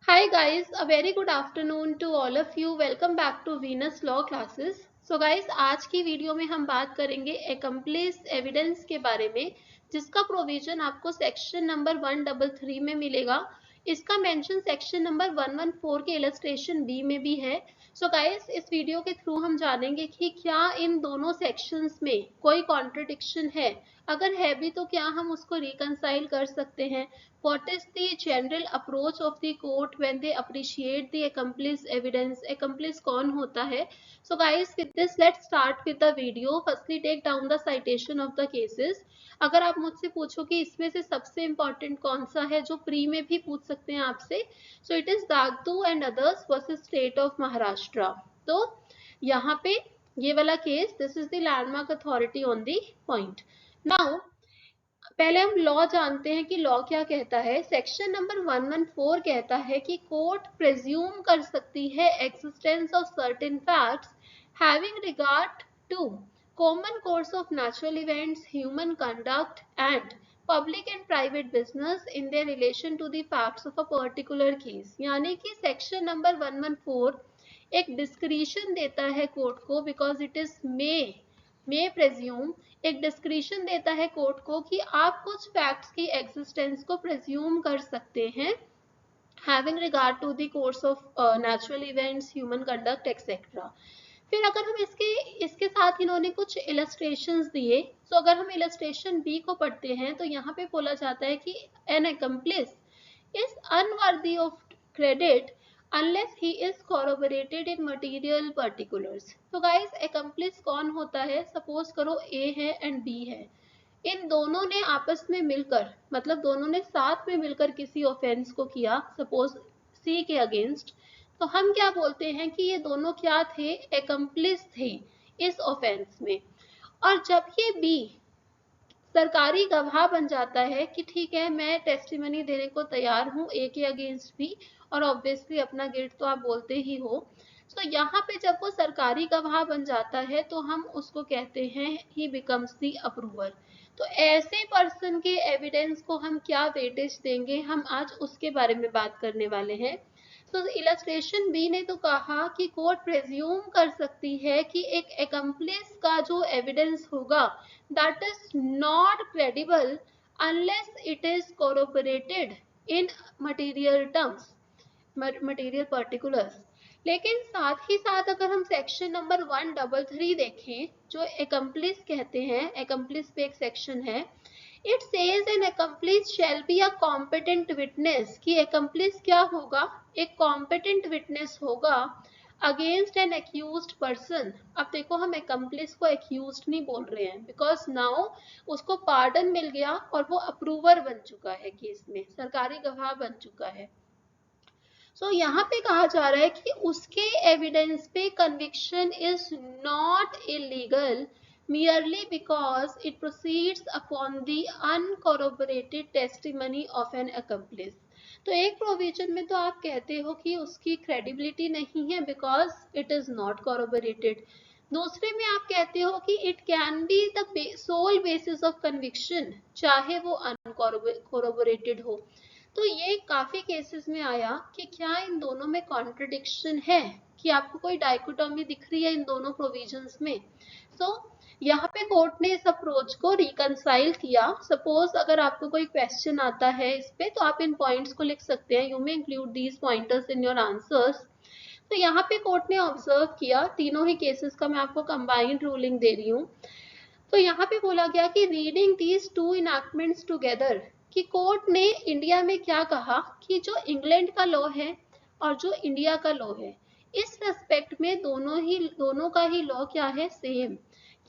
Hi guys, a very good afternoon to all of you. Welcome back to Venus Law Classes. So guys, आज की video में हम बात करेंगे एक्म्प्लिस evidence के बारे में, जिसका प्रोविजन आपको सेक्शन नंबर 133 में मिलेगा। इसका मेंशन सेक्शन नंबर 114 के इलस्ट्रेशन बी में भी है। सो गाइस, इस वीडियो के थ्रू हम जानेंगे कि क्या इन दोनों सेक्शंस में कोई कॉन्ट्रडिक्शन है, अगर है भी तो क्या हम उसको रिकंसाइल कर सकते हैं। What is the general approach of the court when they appreciate the accomplice evidence? Accomplice कौन होता है? So guys, with this let's start with the video. Firstly, take down the citation of the cases. अगर आप मुझसे पूछो कि इसमें से सबसे इम्पोर्टेंट कौन सा है, जो प्री में भी पूछ सकते हैं आपसे, so it is Dagdu and others versus state of Maharashtra. तो यहाँ पे ये वाला case, this is the landmark authority on the point. Now पहले हम लॉ जानते हैं कि लॉ क्या कहता है। सेक्शन नंबर 114 कहता है कि कोर्ट प्रेज्यूम कर सकती है existence of certain facts having regard to common course of natural events, human conduct and public and private business in their relation to the facts of a particular case. यानी कि section number 114 एक discretion देता है court को, because it is मे प्रेज्यूम, एक discretion देता है court को कि आप कुछ फैक्ट्स की एग्जिस्टेंस को प्रेज्यूम कर सकते हैं having regard to the course of natural events, human conduct etcetera. फिर अगर हम इसके साथ इन्होंने कुछ इलस्ट्रेशंस दिए, तो अगर हम इलस्ट्रेशन बी को पढ़ते हैं तो यहाँ पे बोला जाता है कि N accomplice is unworthy of credit unless he is corroborated in material particulars। तो guys, accomplice कौन होता है? सपोज करो A है एंड B है, इन दोनों ने आपस में मिलकर, मतलब दोनों ने साथ में मिलकर किसी ऑफेंस को किया, सपोज C के अगेंस्ट। तो हम क्या बोलते हैं कि ये दोनों क्या थे? accomplice थे इस ऑफेंस में। और जब ये B सरकारी गवाह बन जाता है कि ठीक है, मैं टेस्टिमनी देने को तैयार हूँ ए के अगेंस्ट भी, और ऑब्वियसली अपना गिल्ट तो आप बोलते ही हो। तो यहाँ पे जब वो सरकारी गवाह बन जाता है तो हम उसको कहते हैं ही बिकम्स द अप्रूवर। तो ऐसे पर्सन के एविडेंस को हम क्या वेटेज देंगे, हम आज उसके बारे में बात करने वाले हैं। तो इलस्ट्रेशन बी ने तो कहा कि कोर्ट प्रेज्यूम कर सकती है कि एक accomplice का जो एविडेंस होगा that is not credible unless it is corroborated in material terms, material particulars। लेकिन साथ ही साथ अगर हम सेक्शन नंबर 133 देखें, जो accomplice कहते हैं, accomplice पे एक सेक्शन है, it says an accomplice shall be a competent witness, कि accomplice क्या होगा? एक competent witness होगा अगेंस्ट एन एक्यूज्ड पर्सन। अब देखो, हम accomplice को accused नहीं बोल रहे हैं, बिकॉज नाउ उसको पार्डन मिल गया और वो अप्रूवर बन चुका है केस में, सरकारी गवाह बन चुका है। सो यहाँ पे कहा जा रहा है कि उसके एविडेंस पे conviction is not illegal merely because it proceeds upon the uncorroborated testimony of an accomplice। तो एक प्रोविजन में तो आप कहते हो कि उसकी क्रेडिबिलिटी नहीं है because it is not corroborated, दूसरे में आप कहते हो कि it can be the sole basis of conviction, चाहे वो अनकॉरोबोरेटेड हो। तो ये काफी केसेस में आया कि क्या इन दोनों में कॉन्ट्रडिक्शन है, कि आपको कोई डाइकोटोमी दिख रही है इन दोनों प्रोविजंस में। सो यहाँ पे कोर्ट ने इस अप्रोच को रिकंसाइल किया। सपोज अगर आपको कोई क्वेश्चन आता है इस पे, तो आप इन पॉइंट्स को लिख सकते हैं, you may include these pointers in your answers. तो यहाँ पे कोर्ट ने ऑब्जर्व किया, तीनों ही केसेस का मैं आपको कंबाइंड रूलिंग दे रही हूँ। तो यहाँ पे बोला गया कि रीडिंग दीज टू इनैक्टमेंट्स टुगेदर, कि कोर्ट ने इंडिया में क्या कहा कि जो इंग्लैंड का लॉ है और जो इंडिया का लॉ है, इस रेस्पेक्ट में दोनों का ही लॉ क्या है? सेम।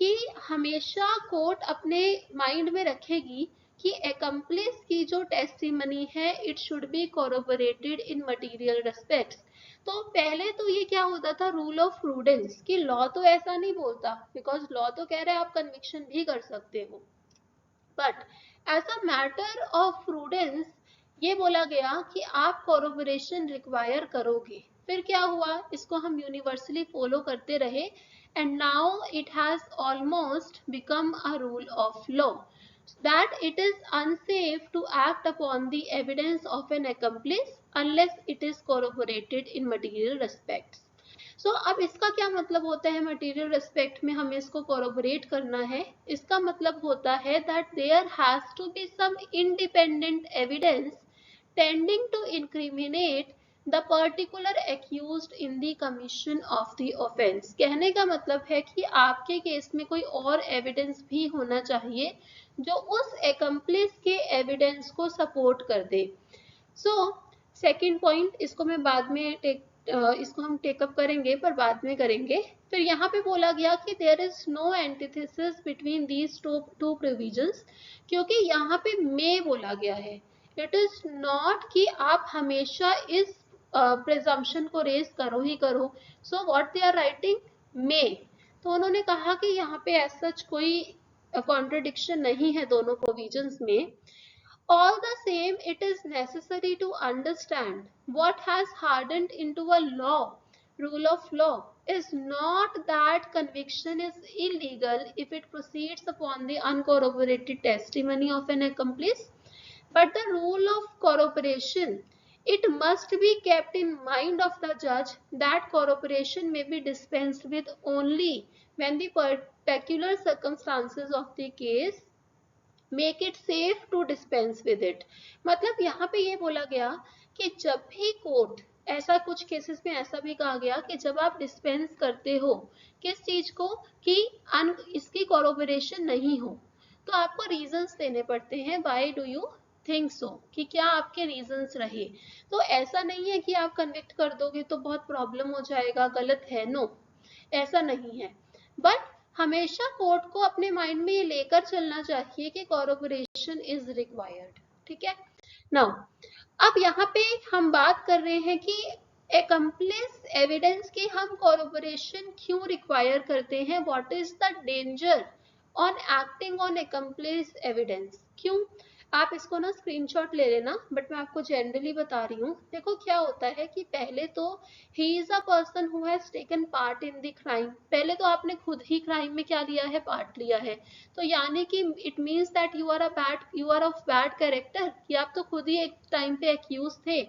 कि हमेशा कोर्ट अपने माइंड में रखेगी कि accomplice की जो टेस्टिमनी है it should be corroborated in material respects. तो पहले तो ये क्या होता था? रूल ऑफ प्रूडेंस, कि लॉ तो ऐसा नहीं बोलता, बिकॉज लॉ तो कह रहा है आप कन्विक्शन भी कर सकते हो, but as a matter of prudence ये बोला गया कि आप कॉरोबोरेशन रिक्वायर करोगे। फिर क्या हुआ? इसको हम यूनिवर्सली फॉलो करते रहे and now it has almost become a rule of law. that it is unsafe to act upon the evidence of an accomplice unless it is corroborated in material respects. So अब इसका क्या मतलब होता है material respect में हमें इसको corroborate करना है? इसका मतलब होता है that there has to be some independent evidence tending to incriminate the particular accused in the commission of the offence. कहने का मतलब है कि आपके केस में कोई और एविडेंस भी होना चाहिए जो उस एक्म्प्लिस के एविडेंस को सपोर्ट कर दे। सो सेकेंड पॉइंट, इसको मैं बाद में इसको हम टेकअप करेंगे पर बाद में करेंगे। फिर यहाँ पे बोला गया कि there is no antithesis between these two provisions, क्योंकि यहाँ पे मे बोला गया है। इट इज नॉट कि आप हमेशा इस प्रिजम्पशन को रेज करो ही करो। So what they are writing, may. तो उन्होंने कहा कि यहाँ पे एज सच कोई कॉन्ट्रडिक्शन नहीं है दोनों प्रोविजंस में। All the same, it is necessary to understand what has hardened into a rule of law is not that conviction is illegal if it proceeds upon the uncorroborated testimony of an accomplice, but the rule of corroboration. It must be kept in mind of the judge that corroboration may be dispensed with only when the particular circumstances of the case make it safe to dispense with it. मतलब यहाँ पे ये बोला गया कि जब भी court, ऐसा कुछ केसेस में ऐसा भी कहा गया कि जब आप डिस्पेंस करते हो किस चीज को कि इसकी कोरोबोरेशन नहीं हो, तो आपको रीजंस देने पड़ते हैं। Why do you think so, कि क्या आपके रीजंस रहे। तो ऐसा नहीं है कि आप कन्विक्ट कर दोगे तो बहुत प्रॉब्लम हो जाएगा, गलत है, नो, ऐसा नहीं है। बट हमेशा कोर्ट को अपने माइंड में ये लेकर चलना चाहिए कि कोरोबोरेशन इज रिक्वायर्ड। ठीक है। नाउ अब यहाँ पे हम बात कर रहे हैं कि एक्म्प्लिस एविडेंस की हम कोरोबोरेशन क्यों रिक्वायर करते हैं। What is the danger on acting on accomplice evidence. क्यों, आप इसको ना स्क्रीनशॉट ले लेना, बट मैं आपको जनरली बता रही हूँ। देखो क्या होता है कि पहले तो he is a person who has taken part in the crime. पहले तो आपने खुद ही क्राइम में क्या लिया है, पार्ट लिया है। तो यानी कि it means that you are of bad character, कि आप तो खुद ही एक टाइम पे एक्यूज थे।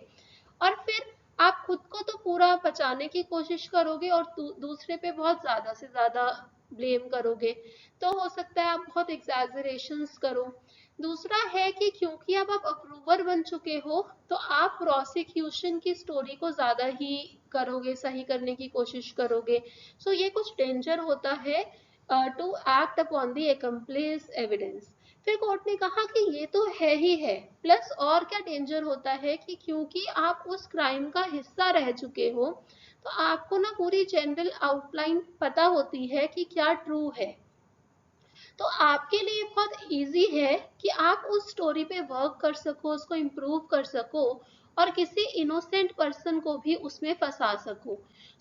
और फिर आप खुद को तो पूरा बचाने की कोशिश करोगे और दूसरे पे बहुत ज्यादा से ज्यादा ब्लेम करोगे, तो हो सकता है आप बहुत एग्जैजरेशंस करो। दूसरा है कि क्योंकि अब आप अप्रूवर बन चुके हो तो आप प्रोसिक्यूशन की स्टोरी को ज्यादा ही करोगे, सही करने की कोशिश करोगे। सो ये कुछ डेंजर होता है to act upon the accomplice evidence. फिर कोर्ट ने कहा कि ये तो है ही है, प्लस और क्या डेंजर होता है कि क्योंकि आप उस क्राइम का हिस्सा रह चुके हो तो आपको ना पूरी जनरल आउटलाइन पता होती है कि क्या ट्रू है। तो आपके लिए बहुत इजी है कि आप उस स्टोरी पे वर्क कर सको, उसको इम्प्रूव कर सको और किसी इनोसेंट पर्सन को भी उसमें फंसा सको।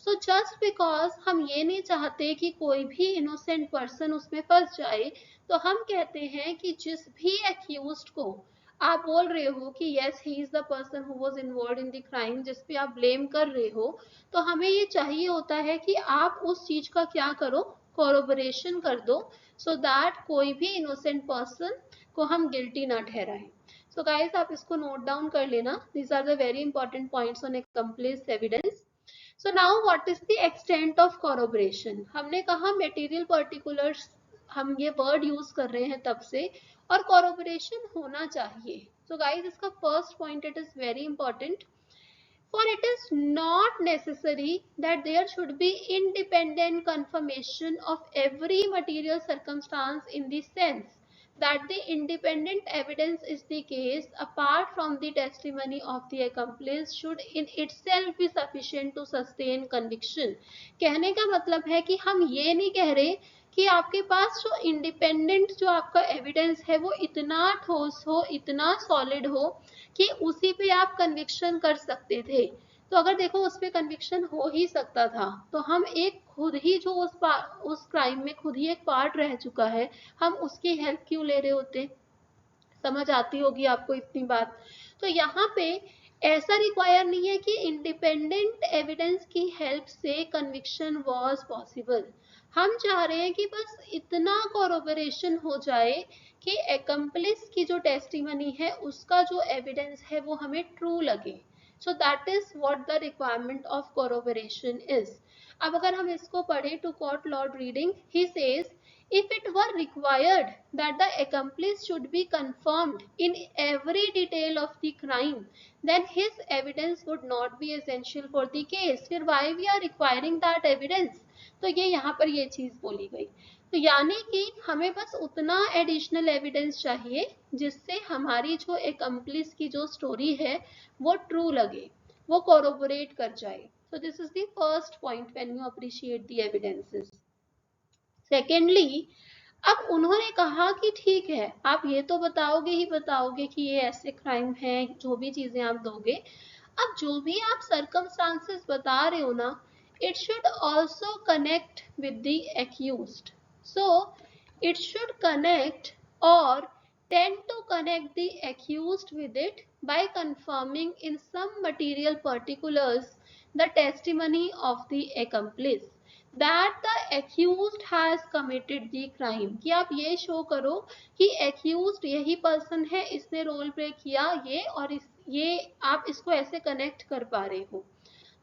सो जस्ट बिकॉज हम ये नहीं चाहते कि कोई भी इनोसेंट पर्सन उसमें फंस जाए, तो हम कहते हैं कि जिस भी एक्यूज्ड को आप बोल रहे हो कि yes he is the person who was involved in the crime, जिस पे आप ब्लेम कर रहे हो, तो हमें ये चाहिए होता है कि आप उस चीज का क्या करो, कोरोबोरेशन कर दो, सो दैट कोई भी इनोसेंट पर्सन को हम गिल्टी ना ठहराएं। सो गाइस आप इसको नोट डाउन कर लेना, these are the very important points on accomplice evidence. So now what is the extent of corroboration. हमने कहा मटेरियल पर्टिकुलर्स, हम ये वर्ड यूज कर रहे हैं तब से, और कोरोबोरेशन होना चाहिए। सो गाइस इसका first point, it is very important, for it is not necessary that there should be independent confirmation of every material circumstance in the sense that the independent evidence is the case apart from the testimony of the accomplice should in itself be sufficient to sustain conviction। कहने का मतलब है कि हम ये नहीं कह रहे कि आपके पास जो इंडिपेंडेंट जो आपका एविडेंस है वो इतना ठोस हो, इतना सॉलिड हो कि उसी पे आप कन्विक्शन कर सकते थे। तो अगर देखो उस पे कन्विक्शन हो ही सकता था तो हम एक खुद ही जो उस क्राइम में खुद ही एक पार्ट रह चुका है, हम उसकी हेल्प क्यों ले रहे होते। समझ आती होगी आपको इतनी बात। तो यहाँ पे ऐसा रिक्वायर नहीं है कि इंडिपेंडेंट एविडेंस की हेल्प से कन्विक्शन वाज पॉसिबल। हम चाह रहे हैं कि बस इतना कोरोबोरेशन हो जाए कि एक्म्प्लिस की जो टेस्टिमनी है उसका जो एविडेंस है वो हमें ट्रू लगे। So that is what the requirement of corroboration is. अब अगर हम इसको पढ़े to quote Lord Reading, he says if it were required that the accomplice should be confirmed in every detail of the crime, then his evidence would not be essential for the case. फिर why we are requiring that evidence? तो ये यहाँ पर ये चीज बोली गई। तो यानी कि हमें बस उतना एडिशनल एविडेंस चाहिए जिससे हमारी जो accomplice की जो स्टोरी है वो ट्रू लगे, वो कोरोबोरेट कर जाए। So this is the first point when you appreciate the evidences. Secondly, अब उन्होंने कहा कि ठीक है, आप ये तो बताओगे ही बताओगे कि ये ऐसे क्राइम है, जो भी चीजें आप दोगे, अब जो भी आप सर्कमस्टांसेस बता रहे हो ना, it should also connect with the accused. So it should connect और tend to connect the accused with it by confirming in some material particulars the testimony of the accomplice that the accused has committed the crime। कि आप ये show करो कि accused यही person है, इसने role play किया ये, और ये आप इसको ऐसे कनेक्ट कर पा रहे हो।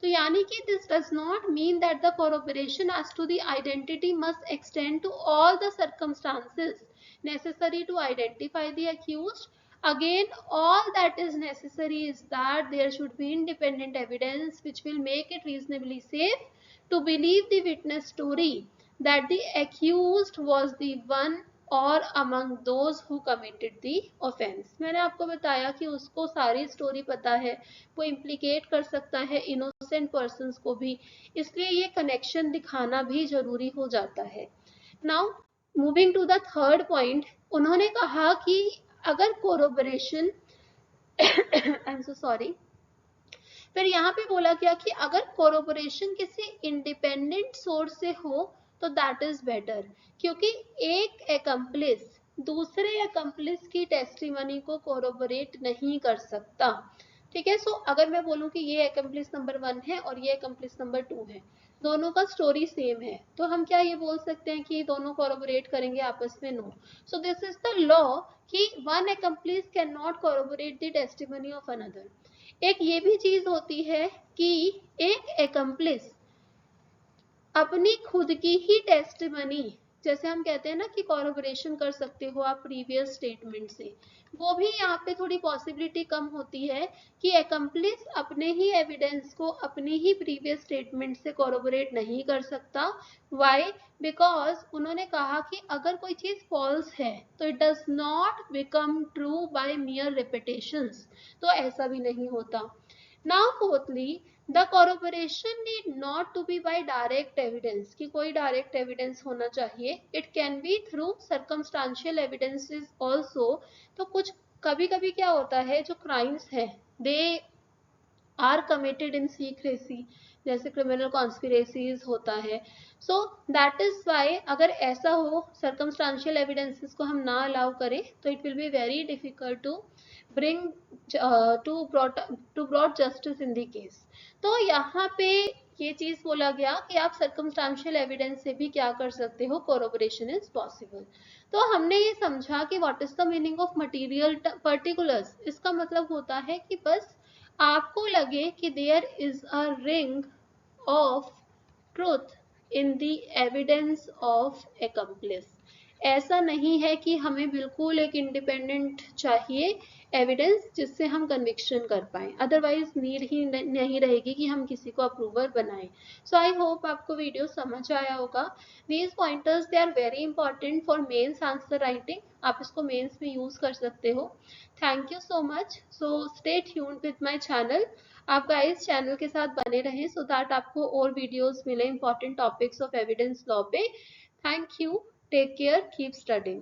तो यानी कि this does not mean that the corroboration as to the identity must extend to all the circumstances necessary to identify the accused. Again, all that is necessary is that there should be independent evidence which will make it reasonably safe to believe the witness story that the accused was the one और among those who committed the offense। मैंने आपको बताया कि उसको सारी story पता है, वो इम्प्लीकेट कर सकता है इनोसेंट पर्सन्स को भी, इसलिए ये कनेक्शन दिखाना भी जरूरी हो जाता है। Now moving to the third point, उन्होंने कहा कि अगर कोरोबोरेशन आई एम सो सॉरी, फिर यहाँ पे बोला गया कि अगर कोरोबोरेशन किसी इंडिपेंडेंट सोर्स से हो तो दैट इज बेटर, क्योंकि एक एकम्प्लिस दूसरे एकम्प्लिस की टेस्टिमनी को कोरोबोरेट नहीं कर सकता। ठीक है, सो अगर मैं बोलूं कि ये एकम्प्लिस नंबर 1 है और ये एकम्प्लिस नंबर 2 है, दोनों का स्टोरी सेम है, तो हम क्या ये बोल सकते हैं कि दोनों कोरोबोरेट करेंगे आपस में? No. So this is the law कि one accomplice can not corroborate the testimony of another. एक ये भी चीज होती है कि एक एकम्प्लिस अपनी खुद की ही टेस्टिमनी, जैसे हम कहते हैं ना कि कोरोबोरेशन कर सकते हो आप प्रीवियस स्टेटमेंट से, वो भी यहाँ पे थोड़ी पॉसिबिलिटी कम होती है कि एकम्प्लिस अपने ही एविडेंस को अपनी ही प्रीवियस स्टेटमेंट से कोरोबोरेट नहीं कर सकता। व्हाई? बिकॉज उन्होंने कहा कि अगर कोई चीज फॉल्स है तो it does not become true by mere repetitions, तो ऐसा भी नहीं होता। Now fourthly, the corroboration need not to be by direct evidence, कि कोई डायरेक्ट एविडेंस होना चाहिए, it can be through circumstantial evidences also. तो कुछ कभी कभी क्या होता है, जो क्राइम्स है they are committed in secrecy, जैसे क्रिमिनल कॉन्स्पिरेसीज होता है। सो दैट इज वाई अगर ऐसा हो, सर्कमस्टांशियल एविडेंसेस को हम ना अलाउ करें तो it will be very difficult to bring to broad justice in the case. तो यहाँ पे ये चीज बोला गया कि आप सर्कमस्टांशियल एविडेंस से भी क्या कर सकते हो, कोरोबोरेशन इज पॉसिबल। तो हमने ये समझा कि what is the meaning of material particulars. इसका मतलब होता है कि बस आपको लगे कि there is a ring of truth in the evidence of accomplice. ऐसा नहीं है कि हमें बिल्कुल एक इंडिपेंडेंट चाहिए एविडेंस जिससे हम कन्विक्शन कर पाए, अदरवाइज नीड ही नहीं रहेगी कि हम किसी को अप्रूवर बनाएं। सो आई होप आपको वीडियो समझ आया होगा। These pointers they are very important for mains answer writing, आप इसको मेंस में यूज कर सकते हो। Thank you so much. So stay tuned with my channel. आप गाइस चैनल के साथ बने रहें सो दैट आपको और वीडियोस मिले important topics of evidence law पे। Thank you, take care, keep studying.